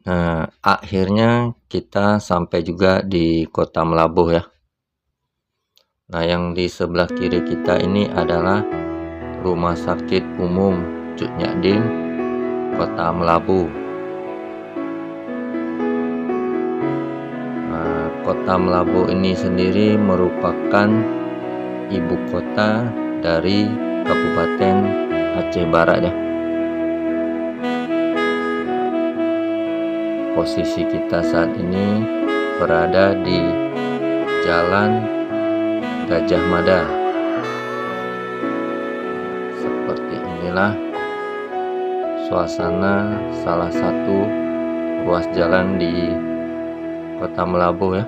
Nah, akhirnya kita sampai juga di Kota Melabuh ya. Nah, yang di sebelah kiri kita ini adalah Rumah Sakit Umum Cut Nyak Kota Melabuh. Nah, Kota Melabuh ini sendiri merupakan ibu kota dari Kabupaten Aceh Barat ya. Posisi kita saat ini berada di Jalan Gajah Mada. Seperti inilah suasana salah satu ruas jalan di Kota Melabuh ya.